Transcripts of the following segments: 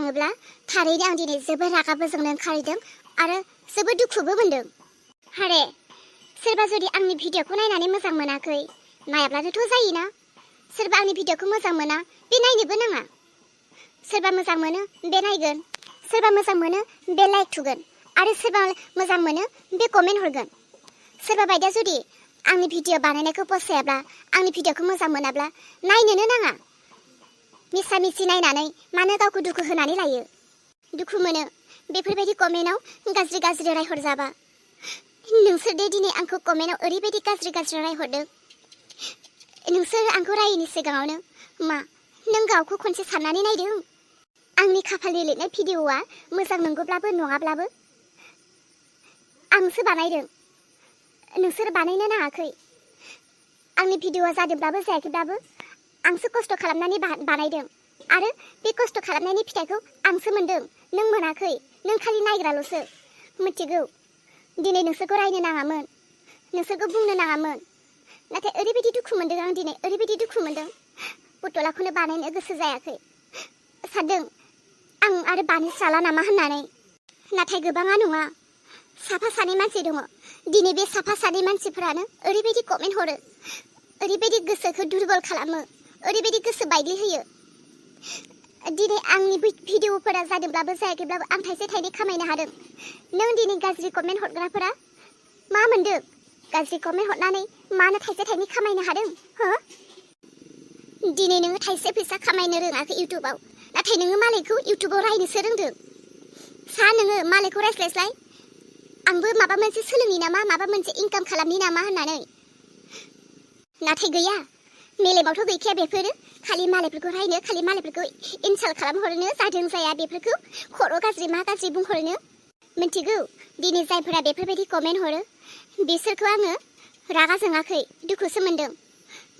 थाङोब्ला थारैनो आं दिनै जोबोद रागाबो जोंनो ओंखारदों आरो जोबोद दुखुबो मोनदों। हारे सोरबा जुदि आंनि भिडिअखौ नायनानै मोजां मोनाखै नायाब्लानोथ' जायोना। सोरबा आंनि भिडिअखौ मोजां मोना बे नायनोबो नाङा। सोरबा मोजां मोनो बे नायगोन, सोरबा मोजां मोनो बे लाइक थुगोन आरो सोरबा मोजां मोनो बे कमेन्ट हरगोन। सोरबा बायदिया जुदि आंनि भिडिअ बानायनायखौ फसायाब्ला आंनि भिडिअखौ मोजां मोनाब्ला नायनोनो नाङा। मिसा मिसि नायनानै मानो गावखौ दुखु होनानै लायो। दुखु मोनो बेफोरबायदि कमेन्टआव गाज्रि गाज्रि रायहरजाबा। नोंसोर दे दिनै आंखौ कमेन्टआव ओरैबायदि गाज्रि गाज्रि रायहरदों। नोंसोर आंखौ रायैनि सिगाङावनो मा नों गावखौ खनसे साननानै नायदों? आंनि खाफालनि लिरनाय भिडिअआ मोजां नंगौब्लाबो नङाब्लाबो आंसो बानायदों, नोंसोर बानायनो नाङाखै। आंनि भिडिअआ जादोंब्लाबो जायाखैब्लाबो आंसो खस्थ' खालामनानै बानायदों आरो बे खस्थ' खालामनायनि फिथाइखौ आंसो मोनदों, नों मोनाखै। नों खालि नायग्राल'सो। मिथिगौ दिनै नोंसोरखौ रायनो नाङामोन, नोंसोरखौ बुंनो नाङामोन, नाथाय ओरैबायदि दुखु मोनदों आं दिनै, ओरैबायदि दुखु मोनदों। पुतलाखौनो बानायनो गोसो जायाखै। सानदों आं आरो बानायस्राला नामा होननानै, नाथाय गोबाङा नङा, साफा सानै मानसि दङ। दिनै बे साफा सानै मानसिफोरानो ओरैबायदि कमेन्ट हरो, ओरैबायदि गोसोखौ दुरबल खालामो, ओरैबायदि गोसो बायग्लि होयो। दिनै आंनि भिडिअफोरा जादोंब्लाबो जायाखैब्लाबो आं थाइसे थाइनै खामायनो हादों। नों दिनै गाज्रि कमेन्ट हरग्राफोरा मा मोनदों? गाज्रि कमेन्ट हरनानै मानो थाइसे थाइनै खामायनो हादों हो? दिनै नोङो थाइसे फैसा खामायनो रोङाखै इउटुबाव, नाथाय नोङो मालायखौ इउटुबाव रायनोसो रोंदों। सा नोङो मालायखौ रायस्लायस्लाय आंबो माबा मोनसे सोलोंनि नामा, माबा मोनसे इनकाम खालामनि नामा होननानै। नाथाय गैया, मेलेमावथ' गैखाया बेफोरो। खालि मालायफोरखौ रायनो, खालि मालायफोरखौ इनसाल्ट खालामहरनो, जादों जाया बेफोरखौ खर' गाज्रि मा गाज्रि बुंहरनो। मिथिगौ दिनै जायफोरा बेफोरबायदि कमेन्ट हरो बिसोरखौ आङो रागा जोङाखै, दुखुसो मोनदों।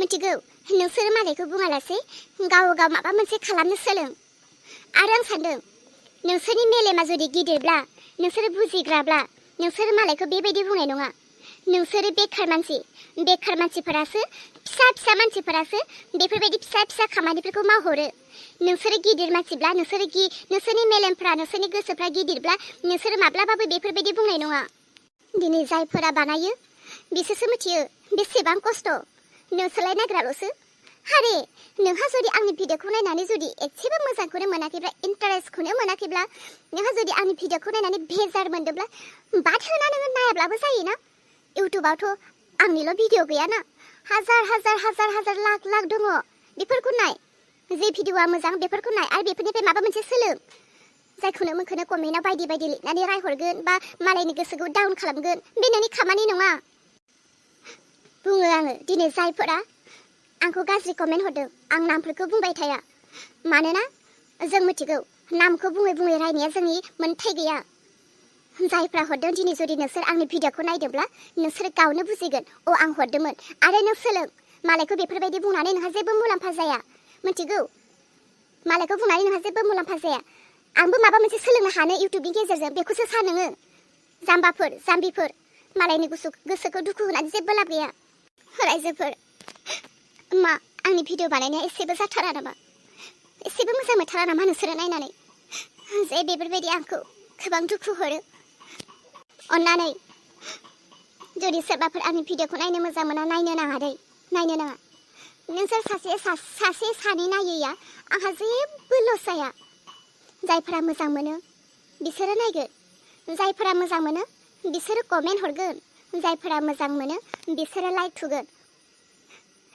मिथिगौ नोंसोर मालायखौ बुङालासे गाव गाव माबा मोनसे खालामनो सोलों। आरो आं सानदों नोंसोरनि मेलेमा जुदि गिदिरब्ला, नोंसोर बुजिग्राब्ला नोंसोर मालायखौ बेबायदि बुंनाय नङा। नोंसोरो बेखार मानसिफोरासो, फिसा फिसा मानसिफोरासो बेफोरबायदि फिसा फिसा खामानिफोरखौ मावहरो। नोंसोरो गिदिर मानसिब्ला, नोंसोरनि मेलेमफ्रा, नोंसोरनि गोसोफ्रा गिदिरब्ला नोंसोरो माब्लाबाबो बेफोरबायदि बुंनाय नङा। दिनै जायफोरा बानायो बिसोरसो मिथियो बेसेबां खस्थ'। नोंसोरलाय नायग्राल'सो। हारे नोंहा जुदि आंनि भिडिअखौ नायनानै जुदि एसेबो मोजांखौनो मोनाखैब्ला, इन्टारेस्टखौनो मोनाखैब्ला, नोंहा जुदि आंनि भिडिअखौ नायनानै बेजार मोनदोंब्ला बाद होना नोङो नायाब्लाबो जायोना। इउटुबावथ' आंनिल' भिडिअ गैयाना, हाजार लाख दङ। बेफोरखौ नाय, जे भिडिअआ मोजां बेफोरखौ नाय आरो बेफोरनिफ्राय माबा मोनसे सोलों। जायखौनो मोनखोनो कमेन्टआव बायदि बायदि लिरनानै रायहरगोन बा मालायनि गोसोखौ डाउन खालामगोन बे नोंनि खामानि नङा। बुङो आङो दिनै जायफोरा आंखौ गाज्रि कमेन्ट हरदों आं नामफोरखौ बुंबाय थाया, मानोना जों मिथिगौ नामखौ बुङै बुङै रायनाया जोंनि मोन्थाय गैया। जायफ्रा हरदों दिनै जुदि नोंसोर आंनि भिडिअखौ नायदोंब्ला नोंसोर गावनो बुजिगोन अ आं हरदोंमोन। आरो नों सोलों, मालायखौ बेफोरबायदि बुंनानै नोंहा जेबो मुलाम्फा जाया। मिथिगौ मालायखौ बुंनानै नोंहा जेबो मुलाम्फा जाया। आंबो माबा मोनसे सोलोंनो हानो इउटुबनि गेजेरजों, बेखौसो सान नोङो। जाम्बिफोर मालायनि गोसोखौ दुखु होनानै जेबो लाब गैया। रायजोफोर मा आंनि भिडिअ बानायनाया एसेबो जाथारा नामा? एसेबो मोजां मोनथारा नामा नोंसोरो नायनानै? जे बेफोरबायदि आंखौ गोबां दुखु हरो। अन्नानै जुदि सोरबाफोर आंनि भिडिअखौ नायनो मोजां मोना नायनो नाङा दै, नायनो नाङा। नोंसोर सासे सानै नायैया आंहा जेबो लस जाया। जायफोरा मोजां मोनो बिसोरो नायगोन, जायफोरा मोजां मोनो बिसोरो कमेन्ट हरगोन, जायफोरा मोजां मोनो बिसोरो लाइक थुगोन।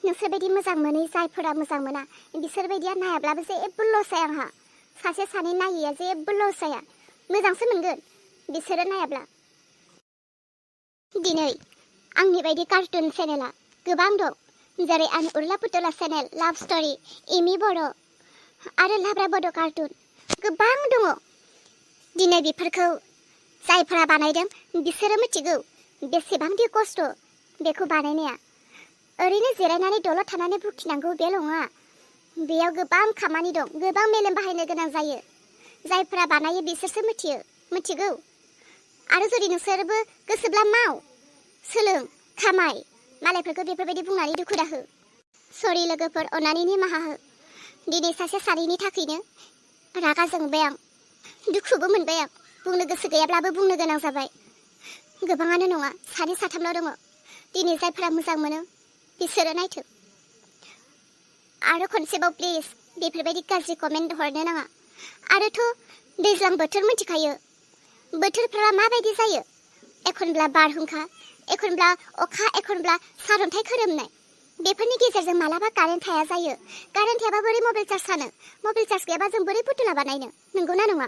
नोंसोरबायदि मोजां मोनै जायफोरा मोजां मोना बिसोरबायदिया नायाब्लाबो जेबो लस जाया आंहा। सासे सानै नायैया जेबो लस जाया, मोजांसो मोनगोन बिसोरो नायाब्ला। दिनै आंनि बायदि कार्टुन चेनेला गोबां दं, जेरै आं उर्ला पुतला चेनेल, लाभ स्ट'रि, एमि बर' आरो लाब्रा बड' कार्टुन गोबां दङ। दिनै बेफोरखौ जायफोरा बानायदों बिसोरो मिथिगौ बेसेबांदि खस्थ' बेखौ बानायनाया। ओरैनो जिरायनानै दलद थानानै भुगिनांगौ बे नङा। बेयाव गोबां खामानि दं, गोबां मेलेम बाहायनो गोनां जायो। जायफोरा बानायो बिसोरसो मिथिगौ। आरो जुदि नोंसोरबो गोसोब्ला माव, सोलों, खामाय, मालायफोरखौ बेफोरबायदि बुंनानै दुखु दाहो। सरि लोगोफोर, अन्नानै निमाहा हो। दिनै सासे सानैनि थाखायनो रागा जोंबाय आं, दुखुबो मोनबाय आं। बुंनो गोसो गैयाब्लाबो बुंनो गोनां जाबाय। गोबाङानो नङा, सानै साथामल' दङ। दिनै जायफोरा मोजां मोनो बिसोरो नायथों। आरो खनसेबाव प्लिज बेफोरबायदि गाज्रि कमेन्ट हरनो नाङा। आरोथ' दैज्लां बोथोर मिथिखायो, बोथोरफ्रा माबायदि जायो। एखनब्ला बारहुंखा, एखनब्ला अखा, एखनब्ला सारअन्थाइ खोरोमनाय। बेफोरनि गेजेरजों मालाबा कारेन्ट थाया जायो। कारेन्ट थायाबा बोरै मबाइल चार्ज जानो? मबाइल चार्ज गैयाबा जों बोरै फुथुला बानायनो? नंगौना नङा?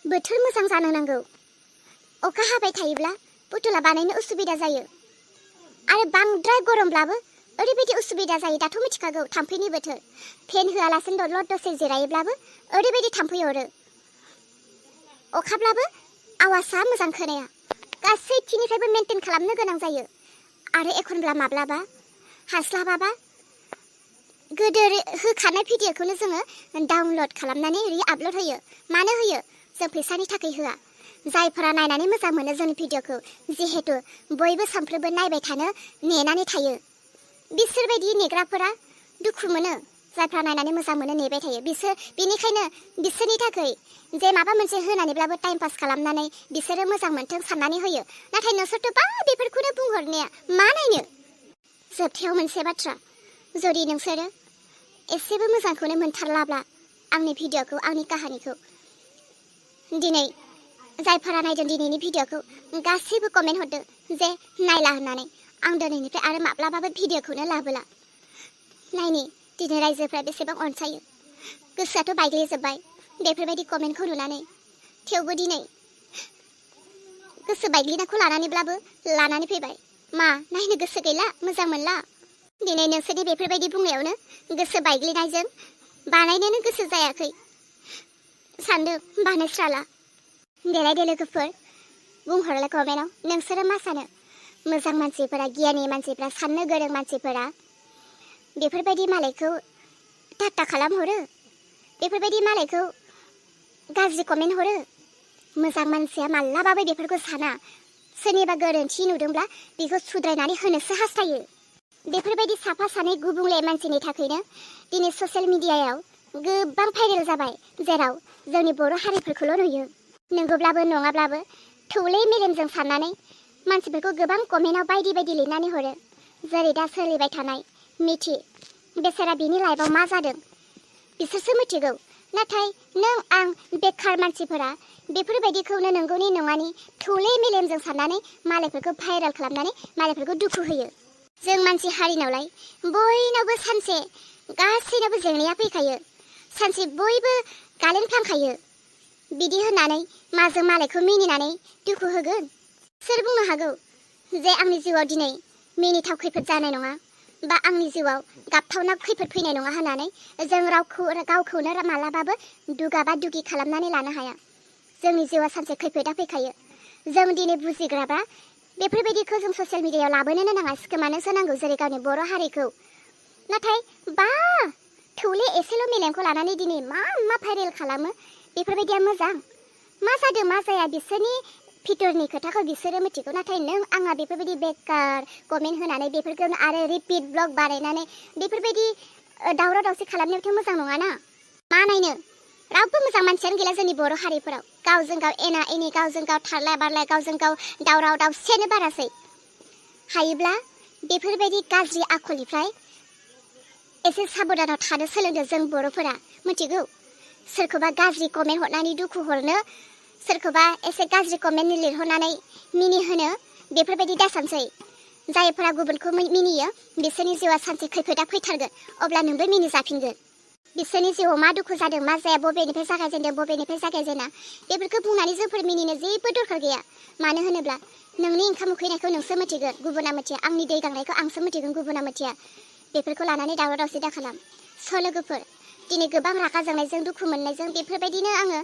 बोथोर मोजां जानो नांगौ। अखा हाबाय थायोब्ला फुथुला बानायनो उसुबिदा जायो। आरो बांद्राय गरमब्लाबो ओरैबायदि उसुबिदा जायो। दाथ' मिथिखागौ थाम्फैनि बोथोर। फेन होआलासिनो दलद दसे जिरायोब्लाबो ओरैबायदि थाम्फै अरो। अखाब्लाबो आवाजआ मोजां खोनाया। गासैथिंनिफ्रायबो मेनटेन खालामनो गोनां जायो। आरो एखनब्ला माब्लाबा हास्लाबाबा गोदो होखानाय भिडिअ'खौनो जोङो डाउनलड खालामनानै रि-आपल'ड होयो। मानो होयो? जों फैसानि थाखाय होआ। जायफोरा नायनानै मोजां मोनो जोंनि भिडिअ'खौ, जिहेतु बयबो सानफ्रोमबो नायबाय थानो नेनानै थायो, बिसोरबायदि नेग्राफोरा दुखु मोनो। जायफ्रा नायनानै मोजां मोनो नेबाय थायो, बिनिखायनो बिसोरनि थाखाय जे माबा मोनसे होनानैब्लाबो टाइम पास खालामनानै बिसोरो मोजां मोनथों साननानै होयो। नाथाय नोंसोरथ' बा बेफोरखौनो बुंहरनाया मा नायनो? जोबथायाव मोनसे बाथ्रा, जुदि नोंसोरो एसेबो मोजांखौनो मोनथारलाब्ला आंनि भिडिअ'खौ, आंनि काहानिखौ, दिनै जायफोरा नायदों दिनैनि भिडिअ'खौ गासैबो कमेन्ट हरदो जे नायला होननानै। आं दिनैनिफ्राय आरो माब्लाबाबो भिडिअ'खौनो लाबोला। नायनि दिनै रायजोफ्रा बेसेबां अनसायो। गोसोआथ' बायग्लिजोब्बाय बेफोरबायदि कमेन्टखौ नुनानै। थेवबो दिनै गोसो बायग्लिनायखौ लानानैब्लाबो लानानै फैबाय। मा नायनो गोसो गैला, मोजां मोनला? दिनै नोंसोरनि बेफोरबायदि बुंनायावनो गोसो बायग्लिनायजों बानायनोनो गोसो जायाखै सानदों, बानायस्राला। देलाय दे लोगोफोर, बुंहरलाय कमेन्टआव नोंसोरो मा सानो? मोजां मानसिफोरा, गियानि मानसिफोरा, साननो गोरों मानसिफोरा बेफोरबायदि मालायखौ टाटा खालामहरो, बेफोरबायदि मालायखौ गाज्रि कमेन्ट हरो। मोजां मानसिया मालाबाबो बेफोरखौ साना। सोरनिबा गोरोन्थि नुदोंब्ला बेखौ सुद्रायनानै होनोसो हास्थायो। बेफोरबायदि साफा सानै गुबुंले मानसिनि थाखायनो दिनै ससियेल मिडियायाव गोबां भाइरेल जाबाय, जेराव जोंनि बर' हारिफोरखौल' नुयो। नंगौब्लाबो नङाब्लाबो थौले मेलेमजों साननानै मानसिफोरखौ गोबां कमेन्टआव बायदि बायदि लिरनानै हरो। जेरै दा सोलिबाय थानाय मिथि, बेसारा बिनि लाइफआव मा जादों बिसोरसो मिथिगौ। नाथाय नों आं बेखार मानसिफोरा बेफोरबायदिखौनो नंगौनि नङानि थौले मेलेमजों साननानै मालायफोरखौ भाइरेल खालामनानै मालायफोरखौ दुखु होयो। जों मानसि हारिनावलाय बयनावबो सानसे गासैनावबो जेंनाया फैखायो। सानसे बयबो गालेनफ्लांखायो। बिदि होननानै माजों मालायखौ मिनिनानै दुखु होगोन? सोर बुंनो हागौ जे आंनि जिउआव दिनै मिनिथाव खैफोद जानाय नङा, बा आंनि जिउआव गाबथावना खैफोद फैनाय नङा होननानै जों गावखौनो मालाबाबो दुगा बा दुगि खालामनानै लानो हाया। जोंनि जिउआव सानसे खैफोदा फैखायो। जों दिनै बुजिग्राबा बेफोरबायदिखौ जों ससियेल मिडियायाव लाबोनोनो नाङा, सिखोमानोसो नांगौ जेरै गावनि बर' हारिखौ। नाथाय बा थौले एसेल' मेलेमखौ लानानै दिनै मा भाइरेल खालामो, बेफोरबायदिया मोजां? मा जादों मा जाया बिसोरनि भितरनि खोथाखौ बिसोरो मिथिगौ। नाथाय नों आंहा बेफोरबायदि बेकार कमेन्ट होनानै बेफोरखौनो आरो रिपिट ब्लग बानायनानै बेफोरबायदि दावराव दावसि खालामनायावथ' मोजां नङाना? मा नायनो? रावबो मोजां मानसियानो गैला जोंनि बर' हारिफोराव। गावजों गाव एना एनि, गावजों गाव थारलाय बारलाय, गावजों गाव दावराव दावसियानो बारासै। हायोब्ला बेफोरबायदि गाज्रि आखलनिफ्राय एसे साबधानाव थानो सोलोंदों जों बर'फोरा। मिथिगौ सोरखौबा गाज्रि कमेन्ट हरनानै दुखु हरनो, सोरखौबा एसे गाज्रि कमेन्ट लिरहरनानै मिनिहोनो, बेफोरबायदि दासानसै। जायफोरा गुबुनखौ मिनियो बिसोरनि जिउआ सानसे खैफोदा फैथारगोन, अब्ला नोंबो मिनिजाफिनगोन। बिसोरनि जिउआव मा दुखु जादों, मा जाया, बबेनिफ्राय जागायजेनदों, बबेनिफ्राय जागायजेना, बेफोरखौ बुंनानै जोंफोर मिनिनो जेबो दरखार गैया। मानो होनोब्ला नोंनि ओंखाम उखैनायखौ नोंसो मिथिगोन, गुबुना मिथिया। आंनि दै गांनायखौ आंसो मिथिगोन, गुबुना मिथिया। बेफोरखौ लानानै दावराव दावसि दाखालाम। स' लोगोफोर, दिनै गोबां रागा जोंनायजों, दुखु मोननायजों बेफोरबायदिनो आङो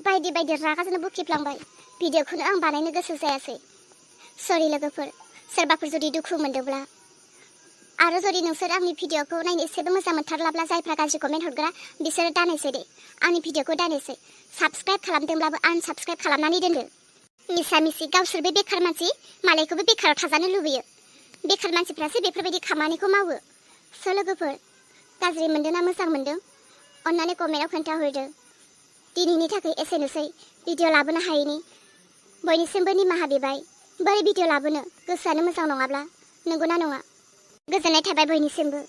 बायदि बायदि रागाजोंनो बुखिफ्लांबाय। भिडिअ'खौनो आं बानायनो गोसो जायासै। सरि लोगोफोर, सोरबाफोर जुदि दुखु मोनदोंब्ला। आरो जुदि नोंसोर आंनि भिडिअ'खौ नायनो एसेबो मोजां मोनथारलाब्ला, जायफ्रा गाज्रि कमेन्ट हरग्रा बिसोरो दानायसै दे, आंनि भिडिअ'खौ दानायसै। साबस्क्राइब खालामदोंब्लाबो आनसाबस्क्राइब खालामनानै दोनदो। मिसा मिसि गावसोरबो बेखार मानसि, मालायखौबो बेखाराव थाजानो लुबैयो। बेखार मानसिफ्रासो बेफोरबायदि खामानिखौ मावो। स' लोगोफोर, गाज्रि मोनदों ना मोजां मोनदों अन्नानै कमेन्टआव खोन्थाहरदो। दिनैनि थाखाय एसेनोसै भिडिअ लाबोनो हायैनि बयनिसिमबो निमाहा बिबाय। बोरै भिडिअ लाबोनो गोसोआनो मोजां नङाब्ला, नंगौना नङा? गोजोननाय थाबाय बयनिसिमबो।